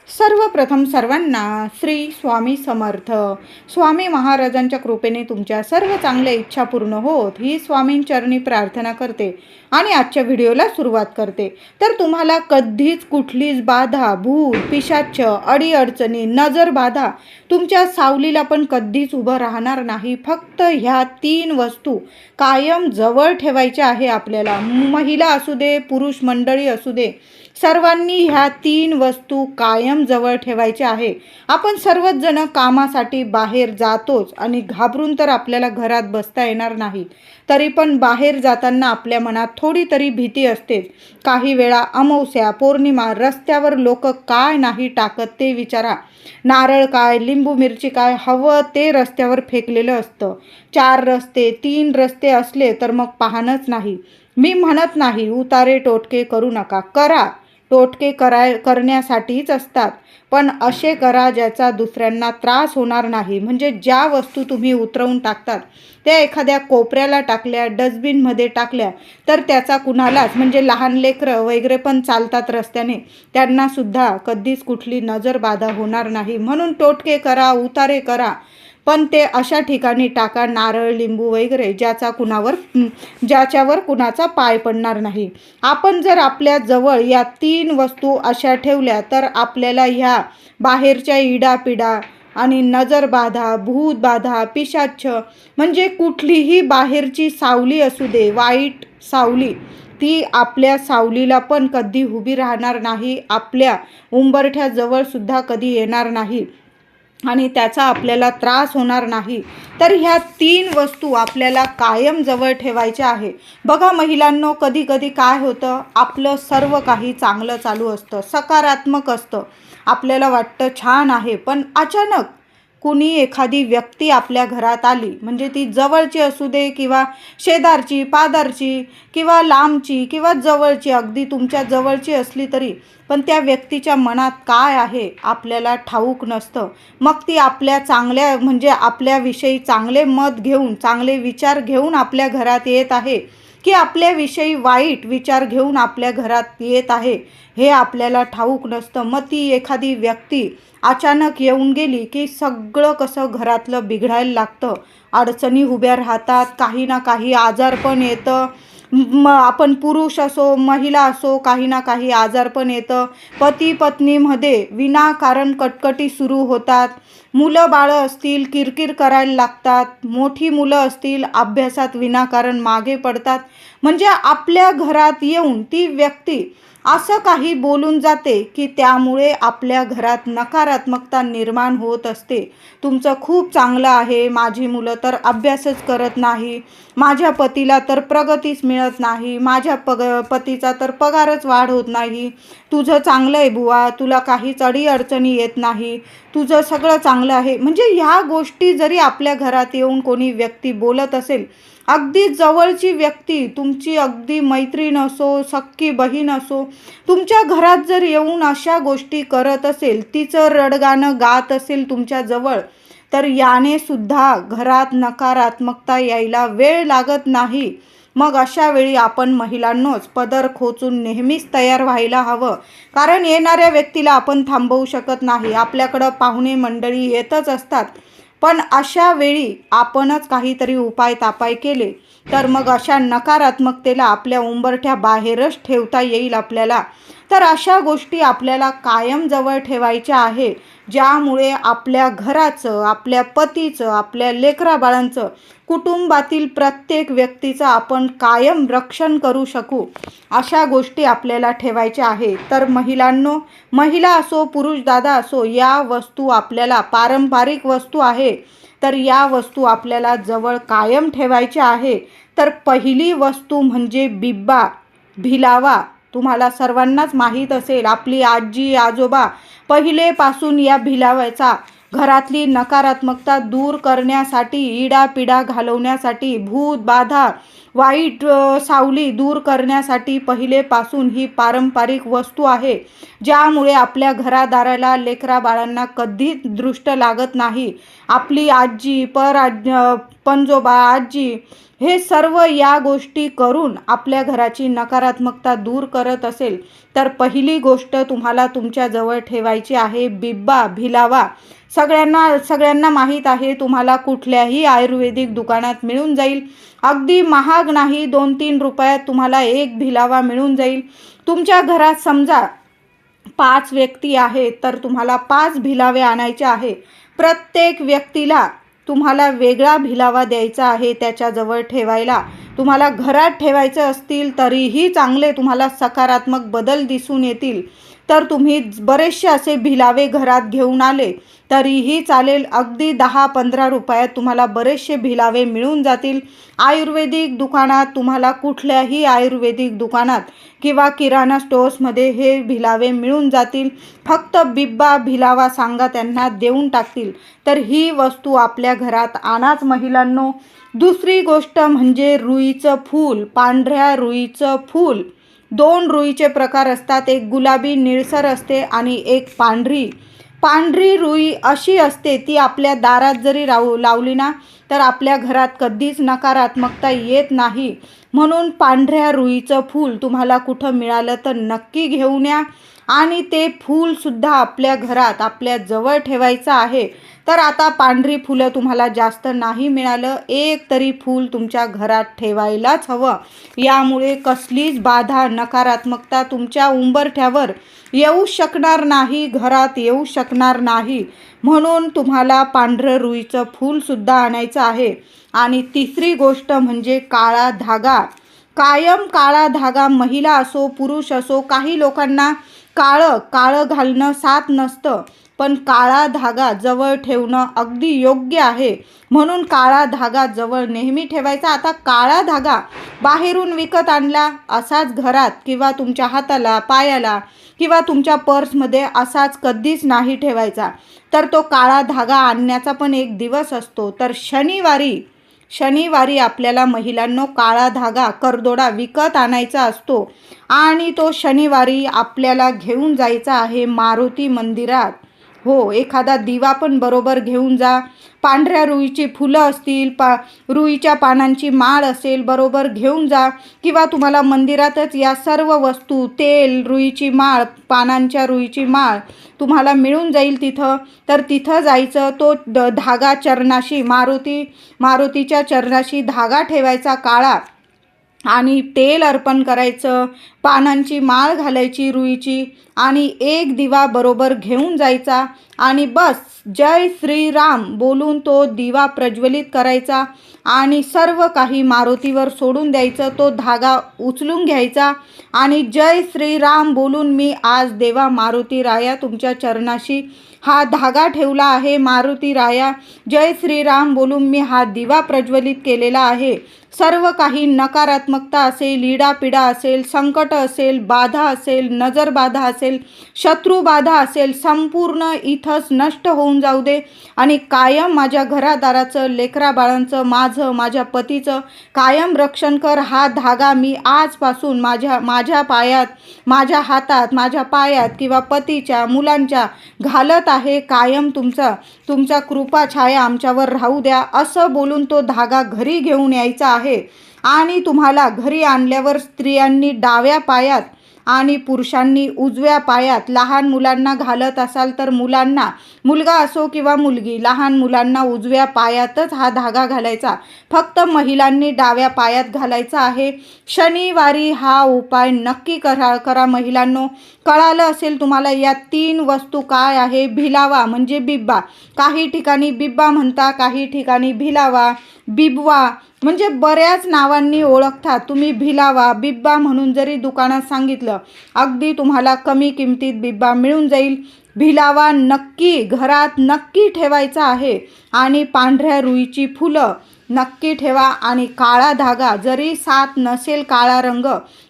सर्वप्रथम सर्वांना श्री स्वामी समर्थ. स्वामी महाराजांच्या कृपेने तुमच्या सर्व चांगल्या इच्छा पूर्ण होत ही स्वामींचरणी प्रार्थना करते आणि आजच्या व्हिडिओला सुरुवात करते. तर तुम्हाला कधीच कुठलीच बाधा, भूत, पिशाच, अडीअडचणी, नजर बाधा तुमच्या सावलीला पण कधीच उभं राहणार नाही. फक्त ह्या 3 वस्तू कायम जवळ ठेवायच्या आहे आपल्याला. महिला असू दे, पुरुष मंडळी असू दे, सर्वांनी ह्या 3 वस्तू कायम जवळ ठेवायच्या आहे. आपण सर्वच जण कामासाठी बाहेर जातोच आणि घाबरून तर आपल्याला घरात बसता येणार नाही. तरी पण बाहेर जाताना आपल्या मनात थोडी तरी भीती असतेच. काही वेळा अमावस्या, पौर्णिमा, रस्त्यावर लोक काय नाही टाकत ते विचारा. नारळ काय, लिंबू मिरची काय, हवं ते रस्त्यावर फेकलेलं असतं. 4 रस्ते, 3 रस्ते असले तर मग पाहणंच नाही. मी म्हणत नाही उतारे टोटके करू नका, करा. टोटके करण्यासाठीच असतात, पण असे करा ज्याचा दुसऱ्यांना त्रास होणार नाही. म्हणजे ज्या वस्तू तुम्ही उतरवून टाकतात त्या एखाद्या कोपऱ्याला टाकल्या, डस्टबिनमध्ये टाकल्या तर त्याचा कुणालाच, म्हणजे लहान लेकरं वगैरे पण चालतात रस्त्याने, त्यांनासुद्धा कधीच कुठली नजरबाधा होणार नाही. म्हणून टोटके करा, उतारे करा, पण ते अशा ठिकाणी टाका, नारळ, लिंबू वगैरे ज्याच्यावर कुणाचा पाय पडणार नाही. आपण जर आपल्या जवळ या 3 वस्तू अशा ठेवल्या तर आपल्याला ह्या बाहेरच्या इडापिडा आणि नजरबाधा, भूतबाधा, पिशाच, म्हणजे कुठलीही बाहेरची सावली असू दे, वाईट सावली, ती आपल्या सावलीला पण कधी उभी राहणार नाही. आपल्या उंबरठ्याजवळ सुद्धा कधी येणार नाही आणि त्याचा आपल्याला त्रास होणार नाही. तर ह्या 3 वस्तू आपल्याला कायम जवळ ठेवायच्या आहे. बघा महिलांनो, कधी कधी काय होतं, आपलं सर्व काही चांगलं चालू असतं, सकारात्मक असतं, आपल्याला वाटतं छान आहे, पण अचानक कुणी एखादी व्यक्ती आपल्या घरात आली, म्हणजे ती जवळची असू दे किंवा शेजारची, पादारची किंवा लांबची किंवा जवळची, अगदी तुमच्या जवळची असली तरी पण त्या व्यक्तीच्या मनात काय आहे आपल्याला ठाऊक नसतं. मग ती आपल्या चांगल्या, म्हणजे आपल्याविषयी चांगले मत घेऊन, चांगले विचार घेऊन आपल्या घरात येत आहे की आपल्याविषयी वाईट विचार घेऊन आपल्या घरात येत आहे, हे आपल्याला ठाऊक नसतं. मग ती एखादी व्यक्ती अचानक येऊन गेली की सगळं कसं घरातलं बिघडायला लागतं. अडचणी उभ्या राहतात, काही ना काही आजारपण येतं. आपण पुरुष असो, महिला असो, काही ना काही आजारपण येतं. पती पत्नीमध्ये विनाकारण कटकटी सुरू होतात. मुलं बाळं असतील किरकिर करायला लागतात. मोठी मुलं असतील अभ्यासात विनाकारण मागे पडतात. म्हणजे आपल्या घरात येऊन ती व्यक्ती असं काही बोलून जाते की त्यामुळे आपल्या घरात नकारात्मकता निर्माण होत असते. तुमचं खूप चांगलं आहे, माझी मुलं तर अभ्यासच करत नाही, माझ्या पतीला तर प्रगतीच मिळत नाही, माझ्या पतीचा तर पगारच वाढ होत नाही, तुझं चांगलं आहे बुवा, तुला काहीच अडीअडचणी येत नाही, तुझं सगळं चांगलं आहे. म्हणजे ह्या गोष्टी जरी आपल्या घरात येऊन कोणी व्यक्ती बोलत असेल, अगदी जवळची व्यक्ती, तुमची अगदी मैत्रीण असो, सख्खी बहीण असो, तुमच्या घरात जर येऊन अशा गोष्टी करत असेल, तिचं रडगाणं गात असेल तुमच्या जवळ, तर याने सुद्धा घरात नकारात्मकता यायला वेळ लागत नाही. मग अशा वेळी आपण महिलांनोच पदर खोचून नेहमीच तयार व्हायला हवं, कारण येणाऱ्या व्यक्तीला आपण थांबवू शकत नाही. आपल्याकडं पाहुणे मंडळी येतच असतात, पण अशा वेळी आपणच काहीतरी उपाय तापाय केले तर मग अशा नकारात्मकतेला आपल्या उंबरठ्या बाहेरच ठेवता येईल आपल्याला. तर अशा गोष्टी आपल्याला कायम जवळ ठेवायच्या आहे, ज्यामुळे आपल्या घराचं, आपल्या पतीचं, आपल्या लेकराबाळांचं, कुटुंबातील प्रत्येक व्यक्तीचं आपण कायम रक्षण करू शकू. अशा गोष्टी आपल्याला ठेवायच्या आहे. तर महिलांनो, महिला असो, पुरुष दादा असो, या वस्तू आपल्याला पारंपरिक वस्तू आहे, तर या वस्तू आपल्याला जवळ कायम ठेवायच्या आहे. तर पहिली वस्तू म्हणजे बिब्बा, भिलावा. तुम्हाला सर्वांनाच माहीत असेल, आपली आजी आजोबा पहिलेपासून या भिलाव्याचा घरातली नकारात्मकता दूर करण्यासाठी, इडापिडा घालवण्यासाठी, भूत बाधा वाईट सावली दूर करण्यासाठी पहिलेपासून ही पारंपरिक वस्तू आहे, ज्यामुळे आपल्या घरादाराला लेकरा बाळांना कधीच दृष्ट लागत नाही. आपली आजी पणजोबा आजी हे सर्व या गोष्टी करून आपल्या घराची नकारात्मकता दूर करत असेल तर पहिली गोष्ट तुम्हाला तुमच्या जवळ ठेवायची आहे बिब्बा भिलावा. सगळ्यांना माहीत आहे, तुम्हाला कुठल्याही आयुर्वेदिक दुकानात मिळून जाईल. अगदी महाग नाही, 2-3 रुपयात तुम्हाला एक भिलावा मिळून जाईल. तुमच्या घरात समजा 5 व्यक्ती आहेत तर तुम्हाला 5 भिलावे आणायचे आहे. प्रत्येक व्यक्तीला तुम्हाला वेगळा भिलावा द्यायचा आहे त्याच्याजवळ ठेवायला. तुम्हाला घरात ठेवायचं असतील तरीही चांगले तुम्हाला सकारात्मक बदल दिसून येतील. तर तुम्ही बरेचसे असे भिलावे घरात घेऊन आले तरीही चालेल. अगदी 10-15 रुपयात तुम्हाला बरेचसे भिलावे मिळून जातील. आयुर्वेदिक दुकानात तुम्हाला कुठल्याही आयुर्वेदिक दुकानात किंवा किराणा स्टोर्समध्ये हे भिलावे मिळून जातील. फक्त बिब्बा भिलावा सांगा, त्यांना देऊन टाकतील. तर ही वस्तू आपल्या घरात आणाच महिलांनो. दुसरी गोष्ट म्हणजे रुईचं फूल. पांढऱ्या रुईचं फूल. 2 रुईचे प्रकार असतात, एक गुलाबी निळसर असते आणि एक पांढरी रुई अशी असते, ती आपल्या दारात जरी लावली ना तर आपल्या घरात कधीच नकारात्मकता येत नाही. म्हणून पांढऱ्या रुईचं फूल तुम्हाला कुठं मिळालं तर नक्की घेऊन या आणि ते फूलसुद्धा आपल्या घरात आपल्या जवळ ठेवायचं आहे. तर आता पांढरी फुलं तुम्हाला जास्त नाही मिळालं, एक तरी फूल तुमच्या घरात ठेवायलाच हवं. यामुळे कसलीच बाधा नकारात्मकता तुमच्या उंबरठ्यावर येऊ शकणार नाही, घरात येऊ शकणार नाही. म्हणून तुम्हाला पांढरं रुईचं फूलसुद्धा आणायचं आहे. आणि तिसरी गोष्ट म्हणजे काळा धागा. कायम काळा धागा, महिला असो पुरुष असो, काही लोकांना काळं घालणं साथ नसतं, पण काळा धागा जवळ ठेवणं अगदी योग्य आहे. म्हणून काळा धागा जवळ नेहमी ठेवायचा. आता काळा धागा बाहेरून विकत आणला असाच घरात किंवा तुमच्या हाताला पायाला किंवा तुमच्या पर्समध्ये असाच कधीच नाही ठेवायचा. तर तो काळा धागा आणण्याचा पण एक दिवस असतो. तर शनिवारी आपल्याला महिलांनो काळा धागा करदोडा विकत आणायचा असतो आणि तो शनिवारी आपल्याला घेऊन जायचा आहे मारुती मंदिरात. हो, एखादा दिवा पण बरोबर घेऊन जा. पांढऱ्या रुईची फुलं असतील, रुईच्या पानांची माळ असेल बरोबर घेऊन जा. किंवा तुम्हाला मंदिरातच या सर्व वस्तू, तेल, रुईची माळ, पानांच्या रुईची माळ तुम्हाला मिळून जाईल तिथं. तर तिथं जायचं, तो धागा चरणाशी मारुतीच्या चरणाशी धागा ठेवायचा काळा आणि तेल अर्पण करायचं, पानांची माळ घालायची रुईची आणि एक दिवा बरोबर घेऊन जायचा आणि बस जय श्रीराम बोलून तो दिवा प्रज्वलित करायचा आणि सर्व काही मारुतीवर सोडून द्यायचं. तो धागा उचलून घ्यायचा आणि जय श्रीराम बोलून, मी आज देवा मारुती राया तुमच्या चरणाशी हा धागा ठेवला आहे. मारुती राया जय श्रीराम बोलून मी हा दिवा प्रज्वलित केलेला आहे. सर्व काही नकारात्मकता असेल, इडापिडा असेल, संकट असेल, बाधा असेल, नजर बाधा असेल, शत्रू बाधा असेल, संपूर्ण इथंच नष्ट होऊन जाऊ दे आणि कायम माझ्या घरादाराचं, लेकरा बाळांचं, माझ्या पतीचं कायम रक्षण कर. हा धागा मी आजपासून माझ्या पायात, माझ्या हातात, माझ्या पायात किंवा पतीच्या, मुलांच्या घालत आहे. कायम तुमचा कृपा छाया आमच्यावर राहू द्या असं बोलून तो धागा घरी घेऊन यायचा आहे. आणि तुम्हाला घरी आणल्यावर स्त्रियांनी डाव्या पायात आणि पुरुषांनी उजव्या पायात, लहान मुलांना घालत असाल तर मुलगा असो किंवा मुलगी, लहान मुलांना उजव्या पायातच हा धागा घालायचा. फक्त महिलांनी डाव्या पायात घालायचा आहे. शनिवारी हा उपाय नक्की करा महिलांनो. कळालं असेल तुम्हाला या 3 वस्तू काय आहे. भिलावा म्हणजे बिब्बा, काही ठिकाणी बिब्बा म्हणता, काही ठिकाणी भिलावा, बिबवा म्हणजे बऱ्याच नावांनी ओळखतात. तुम्ही भिलावा, बिब्बा म्हणून जरी दुकानात सांगितलं, अगदी तुम्हाला कमी किमतीत बिब्बा मिळून जाईल. भिलावा नक्की घरात नक्की ठेवायचा आहे आणि पांढऱ्या रुईची फुलं नक्की ठेवा आणि काळा धागा, जरी साथ नसेल काळा रंग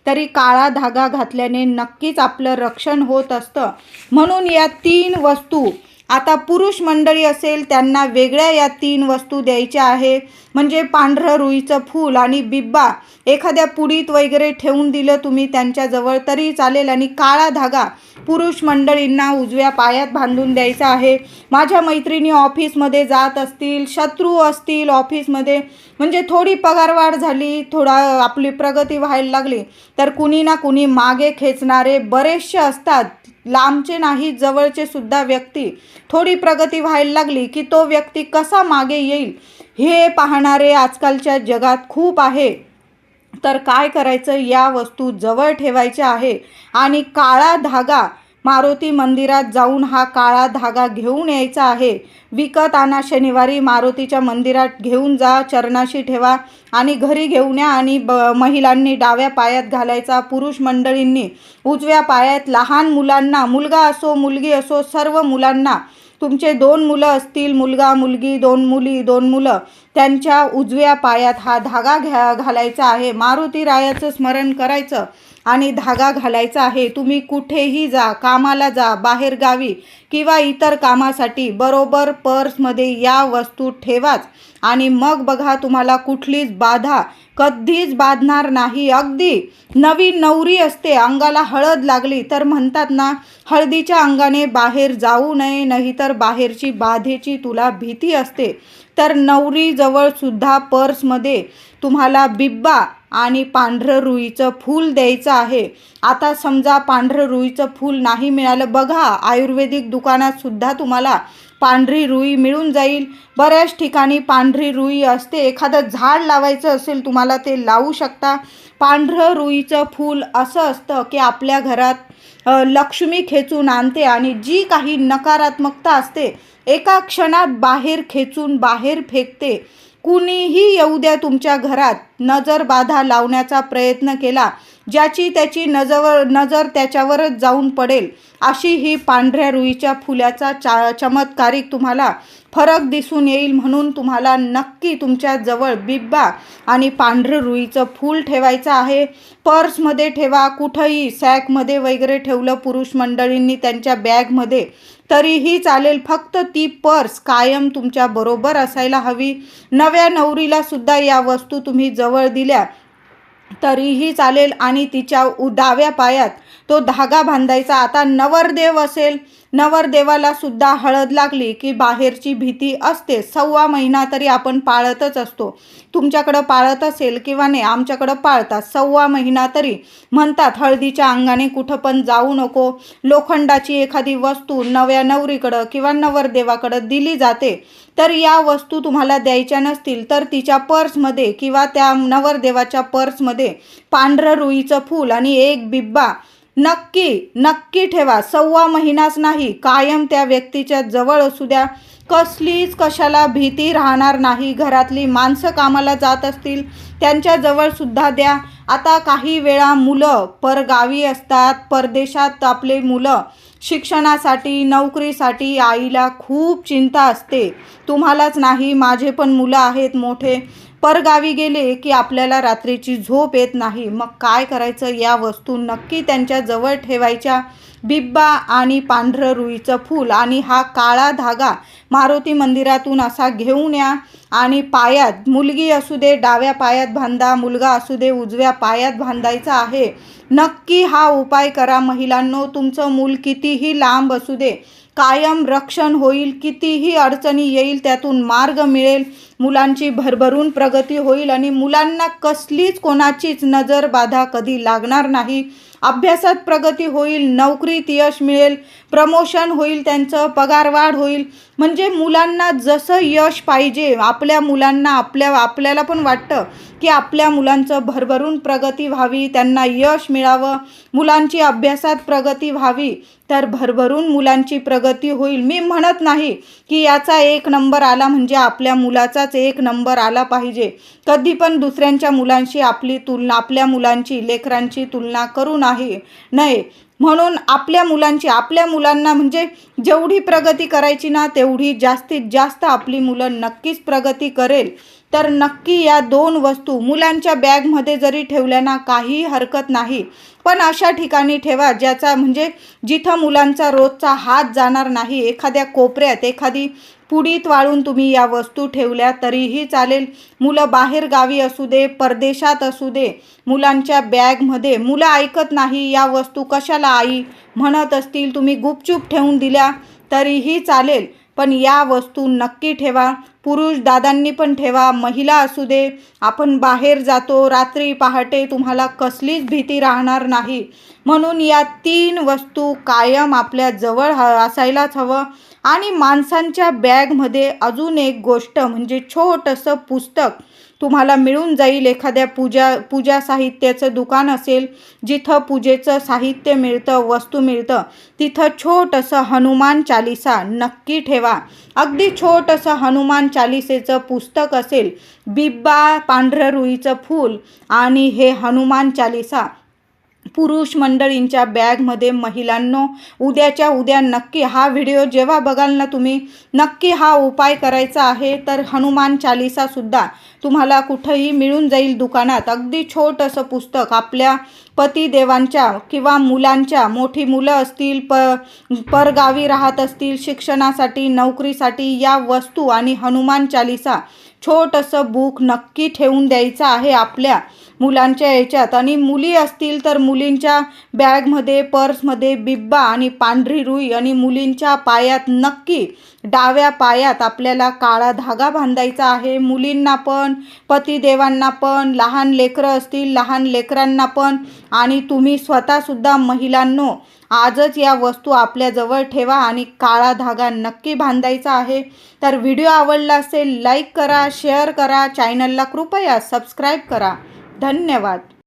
तरी काळा धागा घातल्याने नक्कीच आपलं रक्षण होत असतं. म्हणून या 3 वस्तू आता पुरुष मंडळी असेल त्यांना वेगळ्या या 3 वस्तू द्यायच्या आहे. म्हणजे पांढरं रुईचं फूल आणि बिब्बा एखाद्या पुडीत वगैरे ठेवून दिलं तुम्ही त्यांच्याजवळ तरी चालेल. आणि काळा धागा पुरुष मंडळींना उजव्या पायात बांधून द्यायचा आहे. माझ्या मैत्रिणी ऑफिसमध्ये जात असतील, शत्रू असतील ऑफिसमध्ये, म्हणजे थोडी पगारवाढ झाली, थोडा आपली प्रगती व्हायला लागली तर कुणी ना कुणी मागे खेचणारे बरेचसे असतात. लांबचे नाही, जवळचे सुद्धा व्यक्ती. थोडी प्रगती व्हायला लागली की तो व्यक्ती कसा मागे येईल हे पाहणारे आजकालच्या जगात खूप आहे. तर काय करायचं, या वस्तू जवळ ठेवायच्या आहे. आणि काळा धागा मारुती मंदिरात जाऊन हा काळा धागा घेऊन यायचा आहे. विकत आणा, शनिवारी मारुतीच्या मंदिरात घेऊन जा, चरणाशी ठेवा आणि घरी घेऊन या. आणि महिलांनी डाव्या पायात घालायचा, पुरुष मंडळींनी उजव्या पायात. लहान मुलांना, मुलगा असो मुलगी असो, सर्व मुलांना, तुमचे 2 मुलं असतील, मुलगा मुलगी, 2 मुली 2 मुलं, त्यांच्या उजव्या पायात हा धागा घालायचा आहे. मारुती रायाचं स्मरण करायचं आणि धागा घालायचा आहे. तुम्ही कुठेही जा, कामाला जा, बाहेरगावी किंवा इतर कामासाठी बरोबर पर्समध्ये या वस्तू ठेवाच. आणि मग बघा तुम्हाला कुठलीच बाधा कधीच बाधणार नाही. अगदी नवीन नवरी असते, अंगाला हळद लागली तर म्हणतात ना, हळदीच्या अंगाने बाहेर जाऊ नये, नाहीतर बाहेरची बाधेची तुला भीती असते. तर नवरीजवळ सुद्धा पर्समध्ये तुम्हाला बिब्बा आणि पांढरं रुईचं फूल द्यायचं आहे. आता समजा पांढरं रुईचं फूल नाही मिळालं, बघा आयुर्वेदिक दुकानात सुद्धा तुम्हाला पांढरी रुई मिळून जाईल. बऱ्याच ठिकाणी पांढरी रुई असते. एखादं झाड लावायचं असेल तुम्हाला, ते लावू शकता. पांढरं रुईचं फूल असं असतं की आपल्या घरात लक्ष्मी खेचून आणते आणि जी काही नकारात्मकता असते एका क्षणात बाहेर खेचून बाहेर फेकते. कुणीही येऊ द्या तुमच्या घरात, नजर बाधा लावण्याचा प्रयत्न केला, ज्याची त्याची नजर त्याच्यावरच जाऊन पडेल. अशी ही पांढऱ्या रुईच्या फुलाचा चमत्कारिक तुम्हाला फरक दिसून येईल. म्हणून तुम्हाला नक्की तुमच्या जवळ बिब्बा आणि पांढरं रुईचं फूल ठेवायचं आहे. पर्समध्ये ठेवा, कुठंही सॅकमध्ये वगैरे ठेवलं पुरुष मंडळींनी त्यांच्या बॅगमध्ये तरीही चालेल. फक्त ती पर्स कायम तुमच्या बरोबर असायला हवी. नव्या नवरीला सुद्धा या वस्तू तुम्ही जवळ दिल्या तरीही चालेल. आणि तिच्या डाव्या पायात तो धागा बांधायचा. आता नवरदेव असेल, नवरदेवाला सुद्धा हळद लागली की बाहेरची भीती असते. 1.25 महिना तरी आपण पाळतच असतो. तुमच्याकडं पाळत असेल किंवा नाही, आमच्याकडं पाळतात. 1.25 महिना तरी म्हणतात हळदीच्या अंगाने कुठं पण जाऊ नको. लोखंडाची एखादी वस्तू नव्या नवरीकडं किंवा नवरदेवाकडं दिली जाते. तर या वस्तू तुम्हाला द्यायच्या नसतील तर तिच्या पर्समध्ये किंवा त्या नवरदेवाच्या पर्समध्ये पांढरं रुईचं फूल आणि एक बिब्बा नक्की ठेवा. 1.25 महिनाच नाही, कायम त्या व्यक्तीच्या जवळ असू द्या. कसलीच कशाला भीती राहणार नाही. घरातली माणसं कामाला जात असतील त्यांच्याजवळ सुद्धा द्या. आता काही वेळा मुलं परगावी असतात, परदेशात आपले मुलं शिक्षणासाठी, नोकरीसाठी, आईला खूप चिंता असते. तुम्हालाच नाही, माझे पण मुलं आहेत मोठे, परगावी गेले की आपल्याला रात्रीची झोप येत नाही. मग काय करायचं, या वस्तू नक्की त्यांच्या जवळ ठेवायच्या. बिब्बा आणि पांढरं रुईचं फूल आणि हा काळा धागा मारुती मंदिरातून असा घेऊन या. आणि पायात, मुलगी असू दे डाव्या पायात बांधा, मुलगा असू दे उजव्या पायात बांधायचा आहे. नक्की हा उपाय करा महिलांनो. तुमचं मूल कितीही लांब असू दे, कायम रक्षण होईल. कितीही अडचणी येईल त्यातून मार्ग मिळेल. मुलांची भरभरून प्रगती होईल आणि मुलांना कसलीच कोणाचीच नजर बाधा कधी लागणार नाही. अभ्यासात प्रगती होईल, नोकरीत यश मिळेल, प्रमोशन होईल, त्यांचं पगारवाढ होईल. म्हणजे मुलांना जसं यश पाहिजे, आपल्या मुलांना आपल्याला पण वाटतं की आपल्या मुलांचं भरभरून प्रगती व्हावी, त्यांना यश मिळावं, मुलांची अभ्यासात प्रगती व्हावी. तर भरभरून मुलांची प्रगती होईल. मी म्हणत नाही की याचा 1 नंबर आला म्हणजे आपल्या मुलाचाच 1 नंबर आला पाहिजे. कधी पण दुसऱ्यांच्या मुलांशी आपली तुलना, आपल्या मुलांची, लेकरांची तुलना करू नाही. म्हणून आपल्या मुलांना म्हणजे जेवढी प्रगती करायची ना तेवढी जास्तीत जास्त आपली मुलं नक्कीच प्रगती करेल. तर नक्की या 2 वस्तू मुलांच्या बॅगमध्ये जरी ठेवल्या ना काही हरकत नाही, पण अशा ठिकाणी ठेवा ज्याचा म्हणजे जिथं मुलांचा रोजचा हात जाणार नाही. एखाद्या कोपऱ्यात, एखादी पुडीत वाळून तुम्ही या वस्तू ठेवल्या तरीही चालेल. मुलं बाहेर गावी असू दे, परदेशात असू दे, मुलांच्या बॅगमध्ये मुलं ऐकत नाही, या वस्तू कशाला आई म्हणत असतील, तुम्ही गुपचूप ठेवून दिल्या तरीही चालेल, पण या वस्तू नक्की ठेवा. पुरुष दादांनी पण ठेवा, महिला असू दे. आपण बाहेर जातो रात्री पहाटे, तुम्हाला कसलीच भीती राहणार नाही. म्हणून या 3 वस्तू कायम आपल्या जवळ असायलाच हवं. आणि माणसांच्या बॅगमध्ये अजून एक गोष्ट म्हणजे छोटंसं पुस्तक तुम्हाला मिळून जाईल. एखाद्या पूजा साहित्याचं दुकान असेल, जिथं पूजेचं साहित्य मिळतं, वस्तू मिळतं, तिथं छोटंसं हनुमान चालिसा नक्की ठेवा. अगदी छोटंसं हनुमान चालिसेचं पुस्तक असेल, बिब्बा, पांढरं रुईचं फूल आणि हे हनुमान चालिसा पुरुष मंडळींच्या बॅगमध्ये. महिलांनो, उद्याच्या उद्या नक्की हा व्हिडिओ जेव्हा बघाल ना तुम्ही, नक्की हा उपाय करायचा आहे. तर हनुमान चालिसासुद्धा तुम्हाला कुठंही मिळून जाईल दुकानात. अगदी छोटंसं पुस्तक आपल्या पतिदेवांच्या किंवा मुलांच्या, मोठी मुलं असतील, परगावी राहत असतील शिक्षणासाठी, नोकरीसाठी, या वस्तू आणि हनुमान चालिसा छोटंसं बुक नक्की ठेवून द्यायचं आहे आपल्या मुलांच्या याच्यात. आणि मुली असतील तर मुलींच्या बॅगमध्ये, पर्समध्ये बिब्बा आणि पांढरी रुई. आणि मुलींच्या पायात नक्की डाव्या पायात आपल्याला काळा धागा बांधायचा आहे. मुलींना पण, पतिदेवांना पण, लहान लेकरं असतील लहान लेकरांना पण, आणि तुम्ही स्वतःसुद्धा महिलांनो आजच या वस्तू आपल्याजवळ ठेवा आणि काळा धागा नक्की बांधायचा आहे. तर व्हिडिओ आवडला असेल लाईक करा, शेअर करा, चॅनलला कृपया सबस्क्राईब करा. धन्यवाद.